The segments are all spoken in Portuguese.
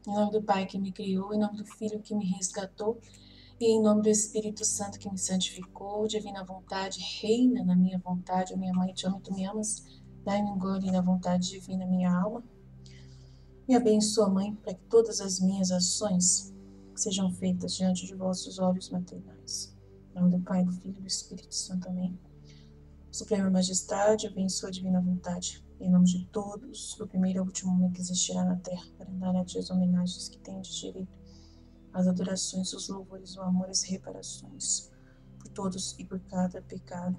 Em nome do Pai que me criou, em nome do Filho que me resgatou, e em nome do Espírito Santo que me santificou, divina vontade, reina na minha vontade. Ó minha mãe, te amo e tu me amas. Dai-me um gole na vontade divina, minha alma. Me abençoa, Mãe, para que todas as minhas ações sejam feitas diante de vossos olhos maternais. Em nome do Pai, do Filho e do Espírito Santo. Amém. Suprema Majestade, abençoa a divina vontade. Em nome de todos, do primeiro ao último homem que existirá na terra, para dar a ti as homenagens que tenho de direito, as adorações, os louvores, o amor, as reparações, por todos e por cada pecado.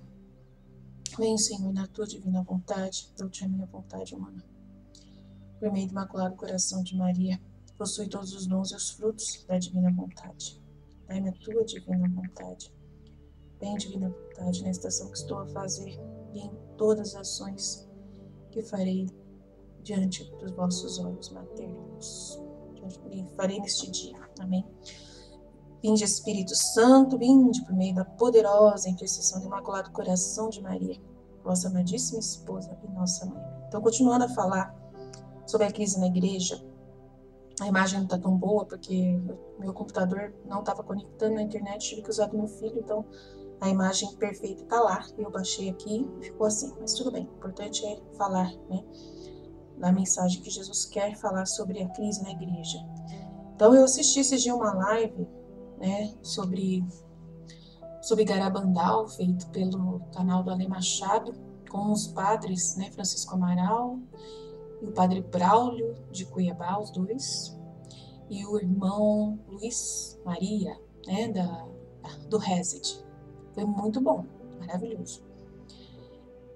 Vem, Senhor, na tua divina vontade, dou-te a minha vontade humana. Por meio do Imaculado Coração de Maria, possui todos os dons e os frutos da divina vontade. Dai-me a tua divina vontade. Bem, divina vontade, na estação que estou a fazer e em todas as ações que farei diante dos vossos olhos maternos. E farei neste dia. Amém. Vinde, Espírito Santo, vinde por meio da poderosa intercessão do Imaculado Coração de Maria, vossa amadíssima esposa e nossa mãe. Então, continuando a falar sobre a crise na igreja, a imagem não está tão boa porque meu computador não estava conectando na internet, tive que usar do meu filho, então a imagem perfeita está lá. Eu baixei aqui e ficou assim, mas tudo bem. O importante é falar, né, da mensagem que Jesus quer falar sobre a crise na igreja. Então eu assisti esse dia uma live, né, sobre Garabandal, feito pelo canal do Ale Machado, com os padres, né, Francisco Amaral e o padre Braulio de Cuiabá, os dois, e o irmão Luiz Maria, né, do Reset. Foi muito bom, maravilhoso.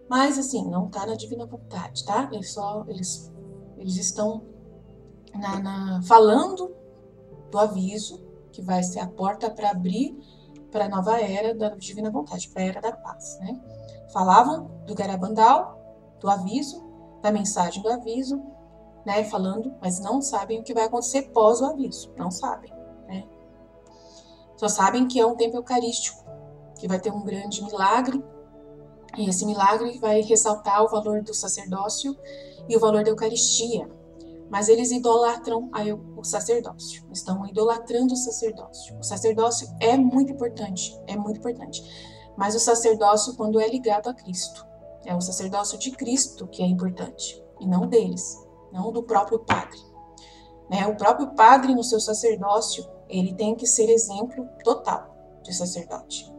Mas, assim, não tá na divina vontade, tá? Eles estão falando do aviso, que vai ser a porta para abrir para a nova era da divina vontade, para a era da paz, né? Falavam do Garabandal, do aviso, da mensagem do aviso, né? Falando, mas não sabem o que vai acontecer pós o aviso, não sabem, né? Só sabem que é um tempo eucarístico, que vai ter um grande milagre, e esse milagre vai ressaltar o valor do sacerdócio e o valor da Eucaristia. Mas eles idolatram o sacerdócio, estão idolatrando o sacerdócio. O sacerdócio é muito importante, mas o sacerdócio, quando é ligado a Cristo, é o sacerdócio de Cristo que é importante, e não deles, não do próprio padre. Né? O próprio padre, no seu sacerdócio, ele tem que ser exemplo total de sacerdote.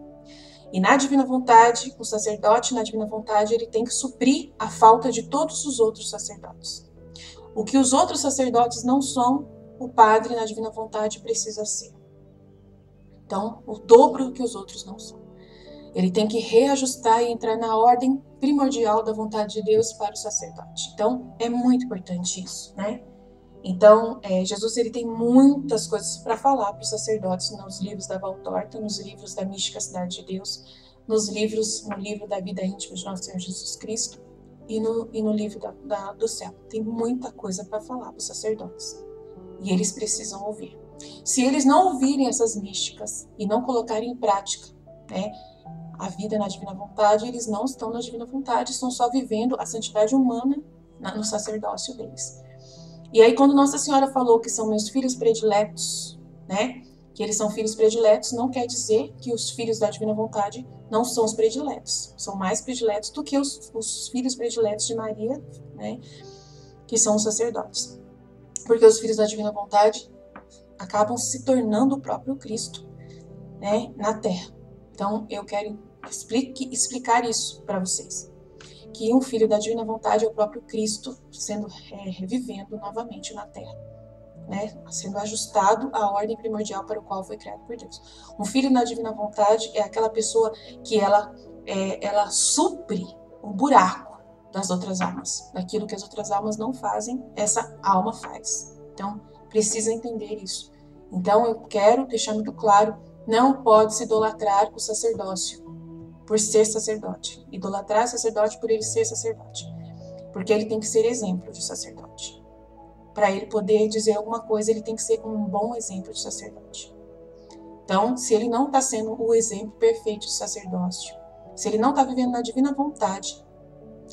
E na divina vontade, o sacerdote na divina vontade, ele tem que suprir a falta de todos os outros sacerdotes. O que os outros sacerdotes não são, o padre na divina vontade precisa ser. Então, o dobro do que os outros não são. Ele tem que reajustar e entrar na ordem primordial da vontade de Deus para o sacerdote. Então, é muito importante isso, né? Então, Jesus ele tem muitas coisas para falar para os sacerdotes nos livros da Valtorta, nos livros da Mística Cidade de Deus, no livro da Vida Íntima de Nosso Senhor Jesus Cristo e no livro do céu. Tem muita coisa para falar para os sacerdotes e eles precisam ouvir. Se eles não ouvirem essas místicas e não colocarem em prática, né, a vida na divina vontade, eles não estão na divina vontade, estão só vivendo a santidade humana no sacerdócio deles. E aí, quando Nossa Senhora falou que são meus filhos prediletos, né, que eles são filhos prediletos, não quer dizer que os filhos da divina vontade não são os prediletos. São mais prediletos do que os filhos prediletos de Maria, né, que são os sacerdotes. Porque os filhos da divina vontade acabam se tornando o próprio Cristo, né, na Terra. Então, eu quero explicar isso para vocês. Que um filho da divina vontade é o próprio Cristo sendo revivendo novamente na Terra, né? Sendo ajustado à ordem primordial para o qual foi criado por Deus. Um filho na divina vontade é aquela pessoa que ela supre o buraco das outras almas. Daquilo que as outras almas não fazem, essa alma faz. Então, precisa entender isso. Então, eu quero deixar muito claro, não pode se idolatrar o sacerdócio por ser sacerdote. Idolatrar o sacerdote por ele ser sacerdote. Porque ele tem que ser exemplo de sacerdote. Para ele poder dizer alguma coisa, ele tem que ser um bom exemplo de sacerdote. Então, se ele não está sendo o exemplo perfeito de sacerdócio, se ele não está vivendo na divina vontade,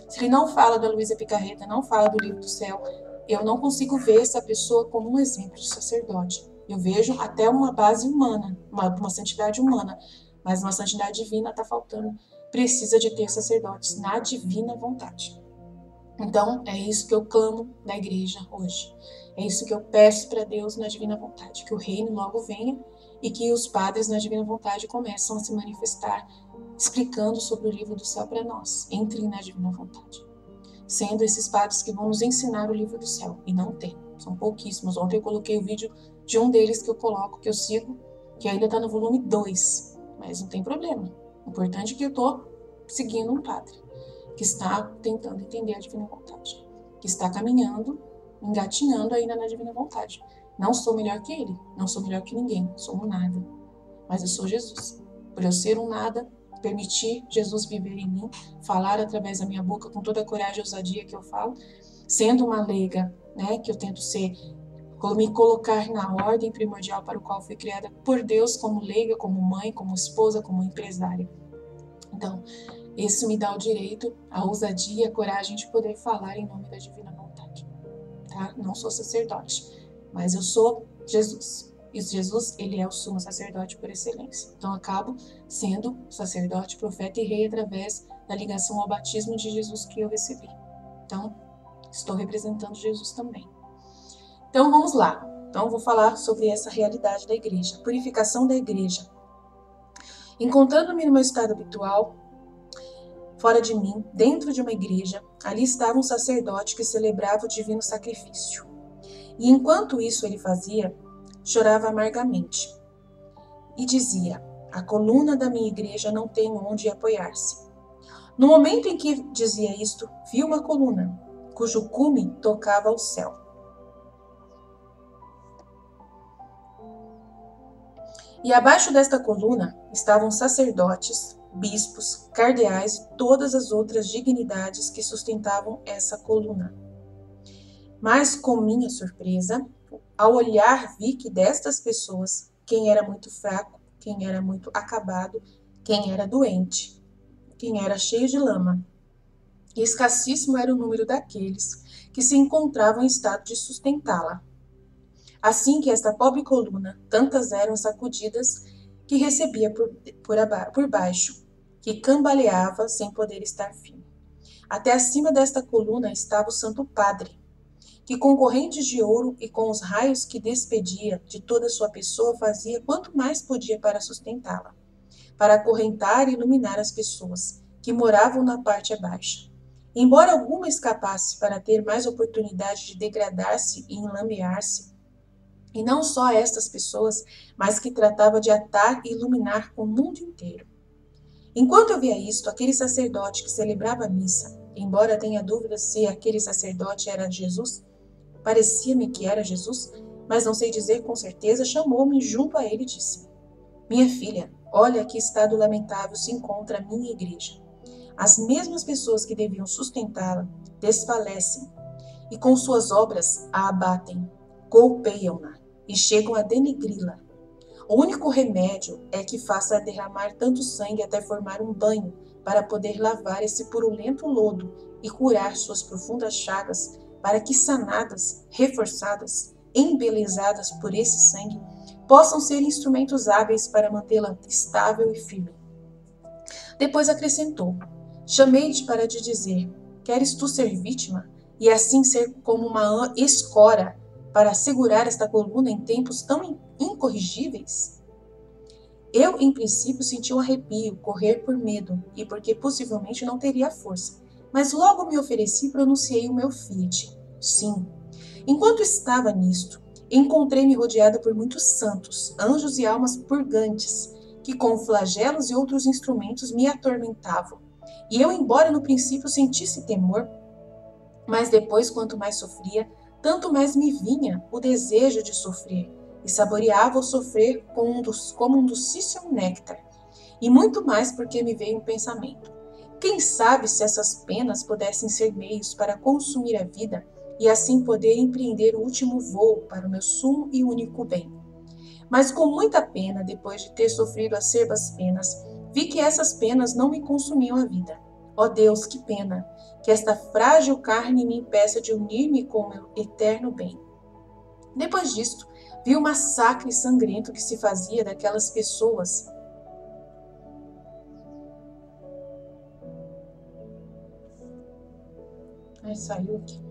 se ele não fala da Luísa Picarreta, não fala do livro do céu, eu não consigo ver essa pessoa como um exemplo de sacerdote. Eu vejo até uma base humana, uma santidade humana, mas uma santidade divina está faltando. Precisa de ter sacerdotes na divina vontade. Então, é isso que eu clamo na igreja hoje. É isso que eu peço para Deus na divina vontade, que o reino logo venha e que os padres na divina vontade começam a se manifestar, explicando sobre o livro do céu para nós. Entrem na divina vontade. Sendo esses padres que vão nos ensinar o livro do céu. E não tem, são pouquíssimos. Ontem eu coloquei o vídeo de um deles que eu coloco, que eu sigo, que ainda está no volume 2. Mas não tem problema. O importante é que eu estou seguindo um padre que está tentando entender a divina vontade, que está caminhando, engatinhando ainda na divina vontade. Não sou melhor que ele, não sou melhor que ninguém, sou um nada, mas eu sou Jesus. Por eu ser um nada, permitir Jesus viver em mim, falar através da minha boca com toda a coragem e ousadia que eu falo, sendo uma leiga, né, que eu tento ser, me colocar na ordem primordial para o qual fui criada por Deus, como leiga, como mãe, como esposa, como empresária. Então, isso me dá o direito, a ousadia e a coragem de poder falar em nome da divina vontade. Tá? Não sou sacerdote, mas eu sou Jesus. E Jesus, ele é o sumo sacerdote por excelência. Então, acabo sendo sacerdote, profeta e rei através da ligação ao batismo de Jesus que eu recebi. Então, estou representando Jesus também. Então, vamos lá. Então, vou falar sobre essa realidade da igreja. Purificação da igreja. Encontrando-me no meu estado habitual, fora de mim, dentro de uma igreja, ali estava um sacerdote que celebrava o divino sacrifício. E enquanto isso ele fazia, chorava amargamente. E dizia: a coluna da minha igreja não tem onde apoiar-se. No momento em que dizia isto, vi uma coluna, cujo cume tocava ao céu. E abaixo desta coluna estavam sacerdotes, bispos, cardeais e todas as outras dignidades que sustentavam essa coluna. Mas, com minha surpresa, ao olhar vi que destas pessoas, quem era muito fraco, quem era muito acabado, quem era doente, quem era cheio de lama, e escassíssimo era o número daqueles que se encontravam em estado de sustentá-la. Assim que esta pobre coluna, tantas eram sacudidas que recebia por baixo, que cambaleava sem poder estar firme. Até acima desta coluna estava o Santo Padre, que com correntes de ouro e com os raios que despedia de toda a sua pessoa fazia quanto mais podia para sustentá-la, para acorrentar e iluminar as pessoas que moravam na parte abaixo. Embora alguma escapasse para ter mais oportunidade de degradar-se e enlamear-se, e não só estas pessoas, mas que tratava de atar e iluminar o mundo inteiro. Enquanto eu via isto, aquele sacerdote que celebrava a missa, embora tenha dúvidas se aquele sacerdote era Jesus, parecia-me que era Jesus, mas não sei dizer com certeza, chamou-me junto a ele e disse: minha filha, olha que estado lamentável se encontra a minha igreja. As mesmas pessoas que deviam sustentá-la desfalecem e com suas obras a abatem, golpeiam-na e chegam a denegri-la. O único remédio é que faça derramar tanto sangue até formar um banho para poder lavar esse purulento lodo e curar suas profundas chagas, para que sanadas, reforçadas, embelezadas por esse sangue, possam ser instrumentos hábeis para mantê-la estável e firme. Depois acrescentou: chamei-te para te dizer, queres tu ser vítima e assim ser como uma escora para segurar esta coluna em tempos tão incorrigíveis? Eu, em princípio, senti um arrepio, correr por medo e porque possivelmente não teria força, mas logo me ofereci e pronunciei o meu fiat. Sim. Enquanto estava nisto, encontrei-me rodeada por muitos santos, anjos e almas purgantes, que com flagelos e outros instrumentos me atormentavam. E eu, embora no princípio sentisse temor, mas depois, quanto mais sofria, tanto mais me vinha o desejo de sofrer, e saboreava o sofrer como um docíssimo néctar. E muito mais porque me veio um pensamento: quem sabe se essas penas pudessem ser meios para consumir a vida e assim poder empreender o último voo para o meu sumo e único bem. Mas com muita pena, depois de ter sofrido acerbas penas, vi que essas penas não me consumiam a vida. Ó Deus, que pena, que esta frágil carne me impeça de unir-me com o meu eterno bem. Depois disto, vi o massacre sangrento que se fazia daquelas pessoas. Ai, saiu aqui.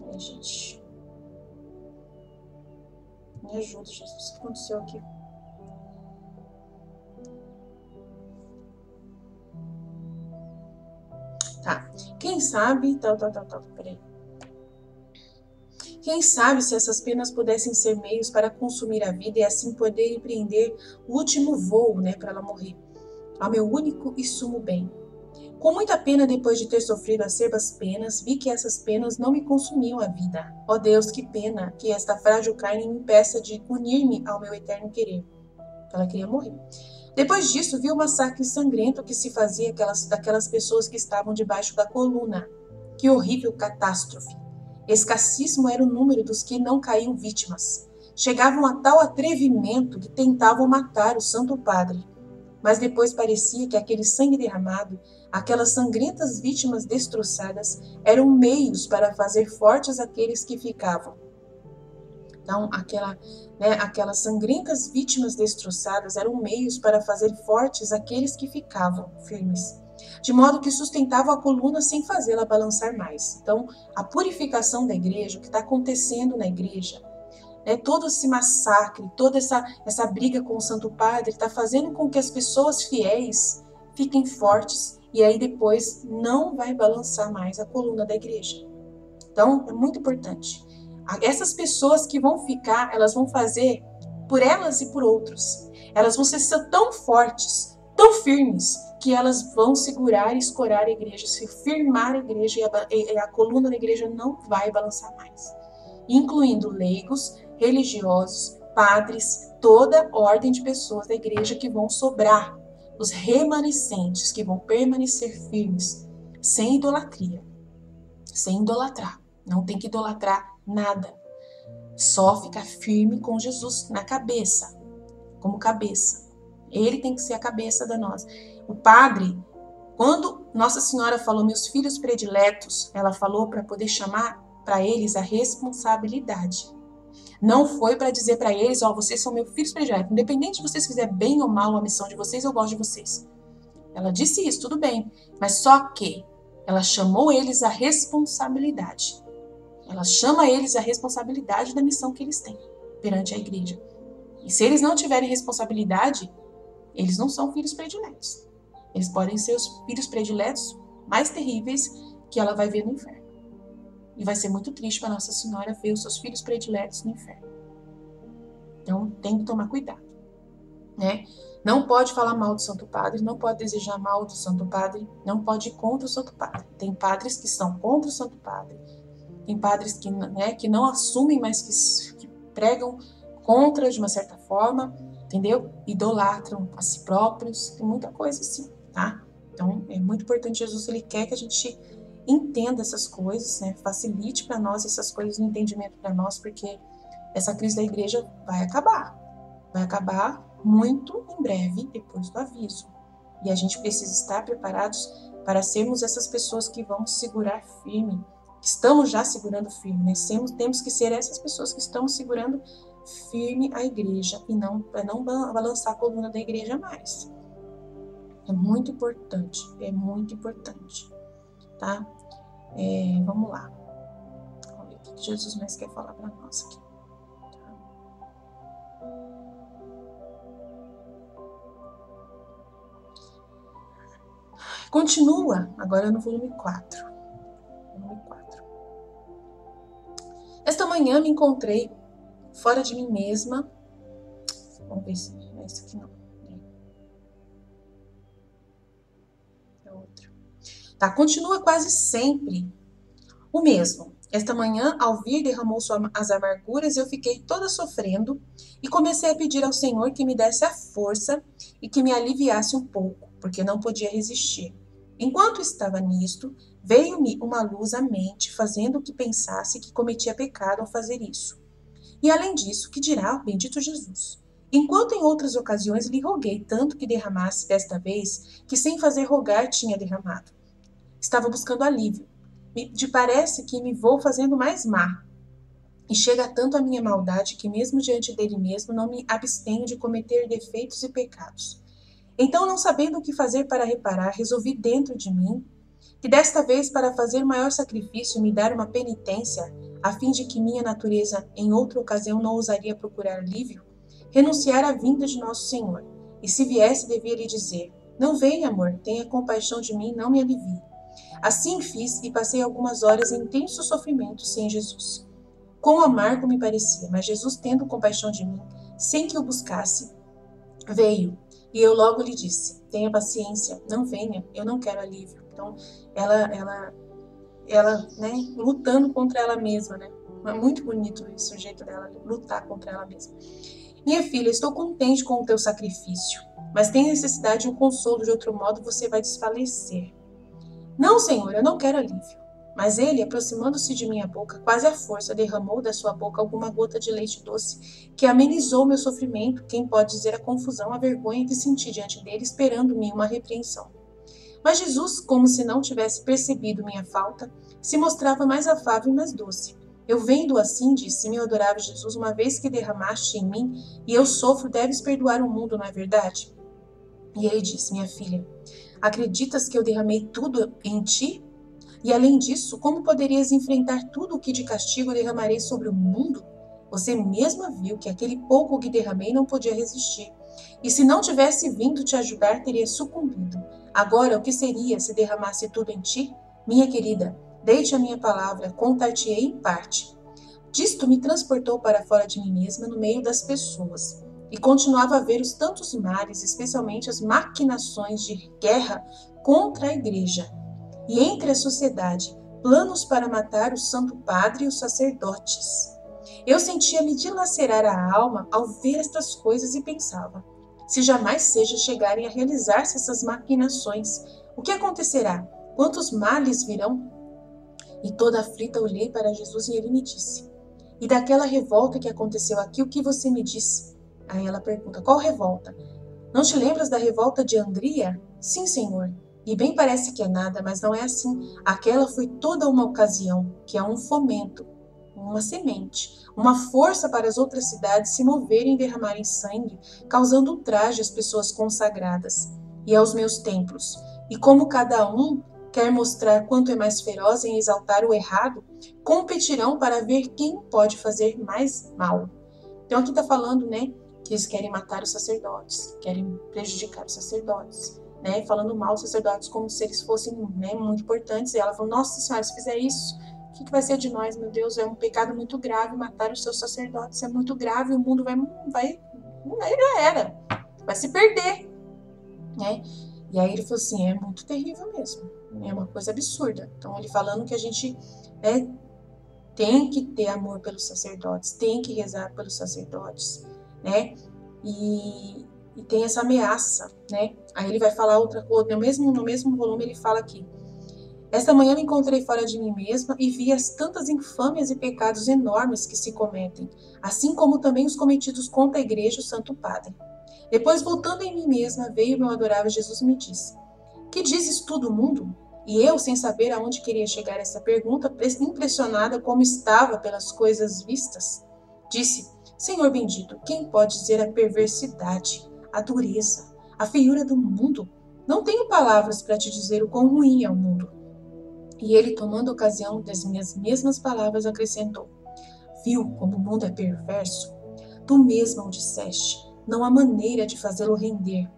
Ai, gente. Me ajuda, Jesus. O que aconteceu aqui? Tá. Quem sabe... Peraí. Quem sabe se essas penas pudessem ser meios para consumir a vida e assim poder empreender o último voo, né, para ela morrer, ao meu único e sumo bem. Com muita pena, depois de ter sofrido acerbas penas, vi que essas penas não me consumiam a vida. Ó Deus, que pena que esta frágil carne me impeça de unir-me ao meu eterno querer. Ela queria morrer. Depois disso, vi o massacre sangrento que se fazia daquelas pessoas que estavam debaixo da coluna. Que horrível catástrofe! Escassíssimo era o número dos que não caíam vítimas. Chegavam a tal atrevimento que tentavam matar o Santo Padre. Mas depois parecia que aquele sangue derramado, aquelas sangrentas vítimas destroçadas, eram meios para fazer fortes aqueles que ficavam. Então, aquelas sangrentas vítimas destroçadas eram meios para fazer fortes aqueles que ficavam firmes, de modo que sustentavam a coluna sem fazê-la balançar mais. Então, a purificação da igreja, o que está acontecendo na igreja, todo esse massacre, toda essa briga com o Santo Padre, está fazendo com que as pessoas fiéis fiquem fortes e aí depois não vai balançar mais a coluna da igreja. Então, é muito importante. Essas pessoas que vão ficar, elas vão fazer por elas e por outros. Elas vão ser tão fortes, tão firmes, que elas vão segurar e escorar a igreja, se firmar a igreja e a coluna da igreja não vai balançar mais. Incluindo leigos, religiosos, padres, toda ordem de pessoas da igreja que vão sobrar, os remanescentes que vão permanecer firmes, sem idolatria, sem idolatrar. Não tem que idolatrar nada. Só ficar firme com Jesus na cabeça, como cabeça. Ele tem que ser a cabeça da nós. O padre, quando Nossa Senhora falou meus filhos prediletos, ela falou para poder chamar para eles a responsabilidade. Não foi para dizer para eles, vocês são meus filhos prediletos. Independente de vocês fizerem bem ou mal a missão de vocês, eu gosto de vocês. Ela disse isso, tudo bem. Mas só que ela chamou eles a responsabilidade. Ela chama eles a responsabilidade da missão que eles têm perante a igreja. E se eles não tiverem responsabilidade, eles não são filhos prediletos. Eles podem ser os filhos prediletos mais terríveis que ela vai ver no inferno. E vai ser muito triste para Nossa Senhora ver os seus filhos prediletos no inferno. Então, tem que tomar cuidado, né? Não pode falar mal do Santo Padre, não pode desejar mal do Santo Padre, não pode ir contra o Santo Padre. Tem padres que são contra o Santo Padre. Tem padres que não assumem, mas que pregam contra de uma certa forma, entendeu? Idolatram a si próprios, tem muita coisa assim, tá? Então, é muito importante. Jesus, ele quer que a gente entenda essas coisas, né? Facilite para nós essas coisas no entendimento para nós, porque essa crise da igreja vai acabar. Vai acabar muito em breve, depois do aviso. E a gente precisa estar preparados para sermos essas pessoas que vão segurar firme, estamos já segurando firme, né? Temos que ser essas pessoas que estão segurando firme a igreja e não balançar a coluna da igreja mais. É muito importante, tá? Vamos lá. Vamos ver o que Jesus mais quer falar para nós aqui. Continua, agora no volume 4. Esta manhã me encontrei fora de mim mesma. Vamos ver se é esse aqui, não. É outro. Tá, continua quase sempre o mesmo. Esta manhã, ao vir, derramou as amarguras e eu fiquei toda sofrendo e comecei a pedir ao Senhor que me desse a força e que me aliviasse um pouco, porque não podia resistir. Enquanto estava nisto, veio-me uma luz à mente, fazendo que pensasse que cometia pecado ao fazer isso. E além disso, que dirá o bendito Jesus? Enquanto em outras ocasiões lhe roguei tanto que derramasse desta vez, que sem fazer rogar tinha derramado. Estava buscando alívio. Me parece que me vou fazendo mais má. E chega tanto a minha maldade que mesmo diante dele mesmo não me abstenho de cometer defeitos e pecados. Então, não sabendo o que fazer para reparar, resolvi dentro de mim que desta vez, para fazer maior sacrifício e me dar uma penitência, a fim de que minha natureza em outra ocasião não ousaria procurar alívio, renunciar à vinda de nosso Senhor. E se viesse, devia lhe dizer: não venha, amor, tenha compaixão de mim, não me alivie. Assim fiz e passei algumas horas em intenso sofrimento sem Jesus. Quão amargo me parecia, mas Jesus, tendo compaixão de mim, sem que o buscasse, veio. E eu logo lhe disse: tenha paciência, não venha, eu não quero alívio. Então, ela né, lutando contra ela mesma, né? É muito bonito esse jeito dela lutar contra ela mesma. Minha filha, estou contente com o teu sacrifício, mas tem necessidade de um consolo, de outro modo você vai desfalecer. Não, Senhor, eu não quero alívio. Mas ele, aproximando-se de minha boca, quase à força, derramou da sua boca alguma gota de leite doce, que amenizou meu sofrimento, quem pode dizer a confusão, a vergonha que senti diante dele, esperando-me uma repreensão. Mas Jesus, como se não tivesse percebido minha falta, se mostrava mais afável e mais doce. Eu vendo assim, disse, meu adorável Jesus, uma vez que derramaste em mim, e eu sofro, deves perdoar o mundo, não é verdade? E ele disse, minha filha, acreditas que eu derramei tudo em ti? E além disso, como poderias enfrentar tudo o que de castigo derramarei sobre o mundo? Você mesma viu que aquele pouco que derramei não podia resistir. E se não tivesse vindo te ajudar, teria sucumbido. Agora, o que seria se derramasse tudo em ti? Minha querida, deite a minha palavra, contar-te-ei em parte. Disto me transportou para fora de mim mesma, no meio das pessoas. E continuava a ver os tantos males, especialmente as maquinações de guerra contra a igreja. E entre a sociedade, planos para matar o Santo Padre e os sacerdotes. Eu sentia-me dilacerar a alma ao ver estas coisas e pensava, se jamais seja chegarem a realizar-se essas maquinações, o que acontecerá? Quantos males virão? E toda aflita olhei para Jesus e ele me disse, e daquela revolta que aconteceu aqui, o que você me disse? Aí ela pergunta, qual revolta? Não te lembras da revolta de Andria? Sim, Senhor. E bem parece que é nada, mas não é assim. Aquela foi toda uma ocasião, que é um fomento, uma semente, uma força para as outras cidades se moverem e derramarem sangue, causando ultraje às pessoas consagradas e aos meus templos. E como cada um quer mostrar quanto é mais feroz em exaltar o errado, competirão para ver quem pode fazer mais mal. Então aqui está falando, né, que eles querem matar os sacerdotes, querem prejudicar os sacerdotes. Né, falando mal dos sacerdotes como se eles fossem, né, muito importantes. E ela falou, nossa senhora, se fizer isso, o que vai ser de nós, meu Deus? É um pecado muito grave matar os seus sacerdotes, é muito grave, o mundo já era, vai se perder. Né? E aí ele falou assim, é muito terrível mesmo, é uma coisa absurda. Então ele falando que a gente, né, tem que ter amor pelos sacerdotes, tem que rezar pelos sacerdotes, né? E tem essa ameaça, né? Aí ele vai falar outra coisa, no mesmo volume ele fala aqui. Esta manhã me encontrei fora de mim mesma e vi as tantas infâmias e pecados enormes que se cometem, assim como também os cometidos contra a igreja e o Santo Padre. Depois, voltando em mim mesma, veio meu adorável Jesus e me disse, que dizes tu do mundo? E eu, sem saber aonde queria chegar essa pergunta, impressionada como estava pelas coisas vistas, disse, Senhor bendito, quem pode dizer a perversidade, a dureza, a feiura do mundo? Não tenho palavras para te dizer o quão ruim é o mundo. E ele, tomando ocasião das minhas mesmas palavras, acrescentou, viu como o mundo é perverso? Tu mesma o disseste, não há maneira de fazê-lo render.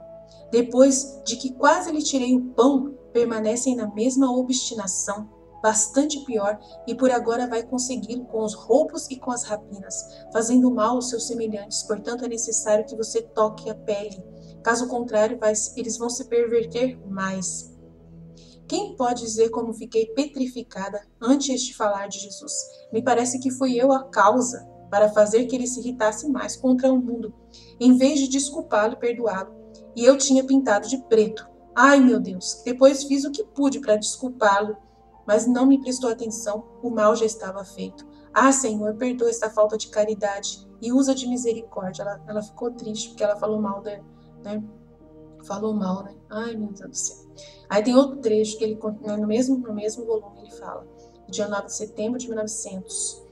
Depois de que quase lhe tirei o pão, permanecem na mesma obstinação, bastante pior, e por agora vai consegui-lo com os roubos e com as rapinas, fazendo mal aos seus semelhantes. Portanto, é necessário que você toque a pele. Caso contrário, eles vão se perverter mais. Quem pode dizer como fiquei petrificada antes de falar de Jesus? Me parece que fui eu a causa para fazer que ele se irritasse mais contra o mundo, em vez de desculpá-lo e perdoá-lo. E eu tinha pintado de preto, Ai, meu Deus, depois fiz o que pude para desculpá-lo, mas não me prestou atenção, o mal já estava feito. Ah, Senhor, perdoa esta falta de caridade e usa de misericórdia. Ela ficou triste porque ela falou mal, né? Falou mal, né? Ai, meu Deus do céu. Aí tem outro trecho que ele, né, no mesmo volume, ele fala, dia 9 de setembro de 1900.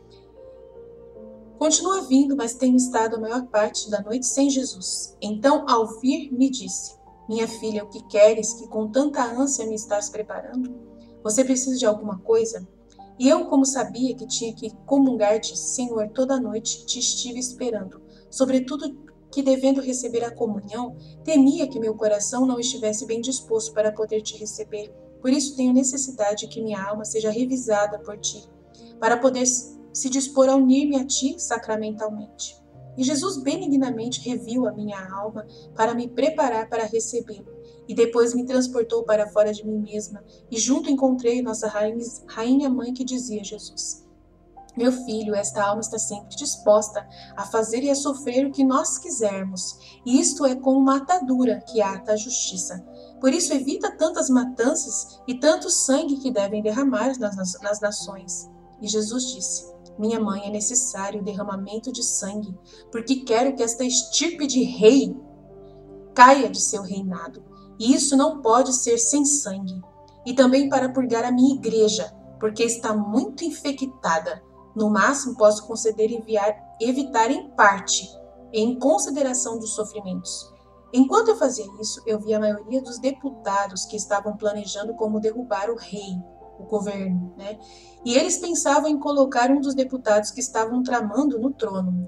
Continua vindo, mas tenho estado a maior parte da noite sem Jesus. Então, ao vir, me disse, minha filha, o que queres que com tanta ânsia me estás preparando? Você precisa de alguma coisa? E eu, como sabia que tinha que comungar-te, Senhor, toda a noite te estive esperando, sobretudo que devendo receber a comunhão, temia que meu coração não estivesse bem disposto para poder te receber. Por isso tenho necessidade que minha alma seja revisada por ti, para poder se dispor a unir-me a ti sacramentalmente. E Jesus benignamente reviu a minha alma para me preparar para recebê-lo, e depois me transportou para fora de mim mesma, e junto encontrei nossa rainha mãe que dizia a Jesus, meu filho, esta alma está sempre disposta a fazer e a sofrer o que nós quisermos, e isto é como uma atadura que ata a justiça. Por isso evita tantas matanças e tanto sangue que devem derramar nas nações. E Jesus disse, minha mãe, é necessário o derramamento de sangue, porque quero que esta estirpe de rei caia de seu reinado. E isso não pode ser sem sangue. E também para purgar a minha igreja, porque está muito infectada. No máximo, posso conceder evitar em parte, em consideração dos sofrimentos. Enquanto eu fazia isso, eu vi a maioria dos deputados que estavam planejando como derrubar o rei, o governo, né? E eles pensavam em colocar um dos deputados que estavam tramando no trono.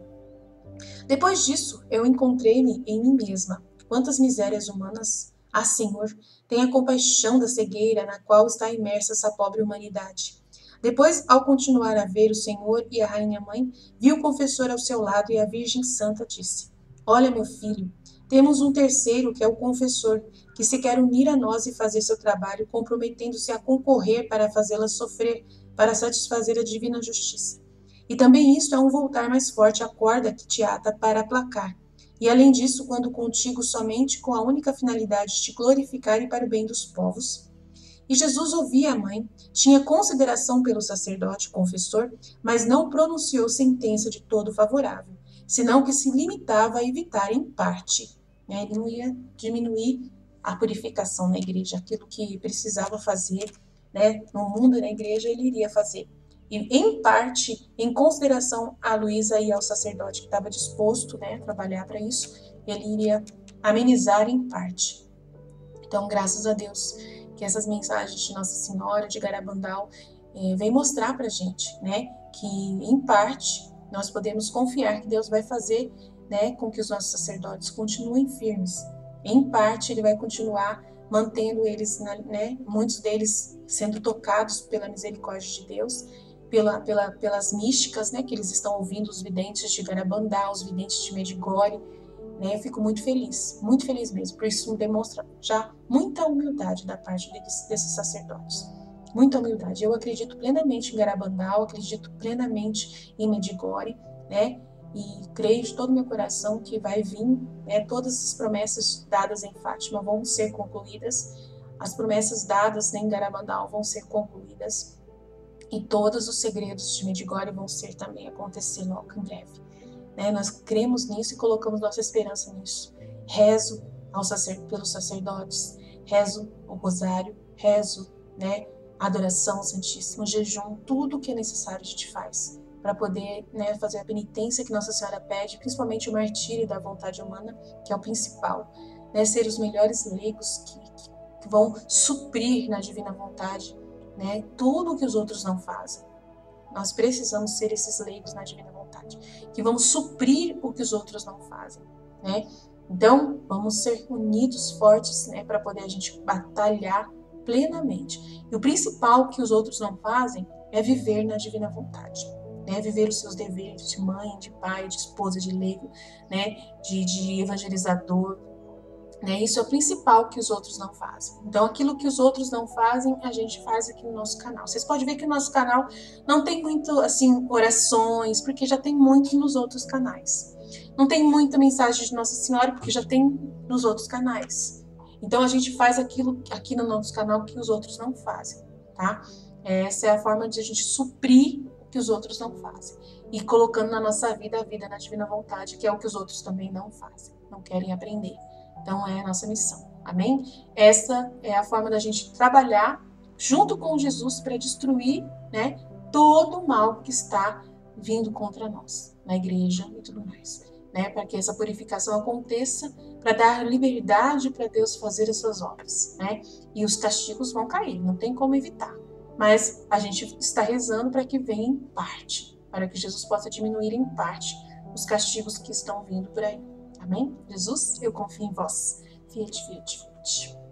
Depois disso, eu encontrei-me em mim mesma. Quantas misérias humanas! Ah, Senhor, tenha compaixão da cegueira na qual está imersa essa pobre humanidade. Depois, ao continuar a ver o Senhor e a Rainha Mãe, viu o confessor ao seu lado e a Virgem Santa disse, olha, meu filho, temos um terceiro que é o confessor, que se quer unir a nós e fazer seu trabalho, comprometendo-se a concorrer para fazê-la sofrer, para satisfazer a divina justiça. E também isto é um voltar mais forte à corda que te ata para aplacar. E além disso, quando contigo somente com a única finalidade de te glorificar e para o bem dos povos. E Jesus ouvia a mãe, tinha consideração pelo sacerdote, confessor, mas não pronunciou sentença de todo favorável, senão que se limitava a evitar em parte. Ele não ia diminuir a purificação na igreja, aquilo que precisava fazer, né, no mundo e na igreja ele iria fazer. E, em parte, em consideração a Luísa e ao sacerdote que estava disposto, né, a trabalhar para isso, ele iria amenizar em parte. Então, graças a Deus, que essas mensagens de Nossa Senhora, de Garabandal, vem mostrar para a gente, né, que, em parte, nós podemos confiar que Deus vai fazer, né, com que os nossos sacerdotes continuem firmes. Em parte, Ele vai continuar mantendo eles, né, muitos deles sendo tocados pela misericórdia de Deus, pelas místicas, né, que eles estão ouvindo, os videntes de Garabandal, os videntes de Medjugorje, né, eu fico muito feliz mesmo, por isso demonstra já muita humildade da parte desses sacerdotes, muita humildade. Eu acredito plenamente em Garabandal, acredito plenamente em Medjugorje, né, e creio de todo o meu coração que vai vir, né, todas as promessas dadas em Fátima vão ser concluídas, as promessas dadas em Garabandal vão ser concluídas, e todos os segredos de Medjugorje vão ser também acontecer logo em breve. Né? Nós cremos nisso e colocamos nossa esperança nisso. Rezo pelos sacerdotes, rezo o rosário, rezo, né, a adoração ao Santíssimo, jejum, tudo o que é necessário a gente faz para poder, né, fazer a penitência que Nossa Senhora pede, principalmente o martírio da vontade humana, que é o principal, né, ser os melhores leigos que vão suprir na divina vontade, né, tudo o que os outros não fazem. Nós precisamos ser esses leigos na divina vontade, que vão suprir o que os outros não fazem, né? Então, vamos ser unidos, fortes, né, para poder a gente batalhar plenamente. E o principal que os outros não fazem é viver na divina vontade, né? Viver os seus deveres de mãe, de pai, de esposa, de leigo, né? De evangelizador, né? Isso é o principal que os outros não fazem. Então, aquilo que os outros não fazem, a gente faz aqui no nosso canal. Vocês podem ver que o nosso canal não tem muito, assim, orações, porque já tem muito nos outros canais. Não tem muita mensagem de Nossa Senhora, porque já tem nos outros canais. Então a gente faz aquilo aqui no nosso canal que os outros não fazem, tá? Essa é a forma de a gente suprir o que os outros não fazem. E colocando na nossa vida a vida na divina vontade, que é o que os outros também não fazem, não querem aprender. Então é a nossa missão, amém? Essa é a forma da gente trabalhar junto com Jesus para destruir, né, todo o mal que está vindo contra nós, na igreja e tudo mais, né? Para que essa purificação aconteça, para dar liberdade para Deus fazer as suas obras, né? E os castigos vão cair, não tem como evitar. Mas a gente está rezando para que venha em parte, para que Jesus possa diminuir em parte os castigos que estão vindo por aí. Amém? Jesus, eu confio em vós. Fiat, fiat, fiat.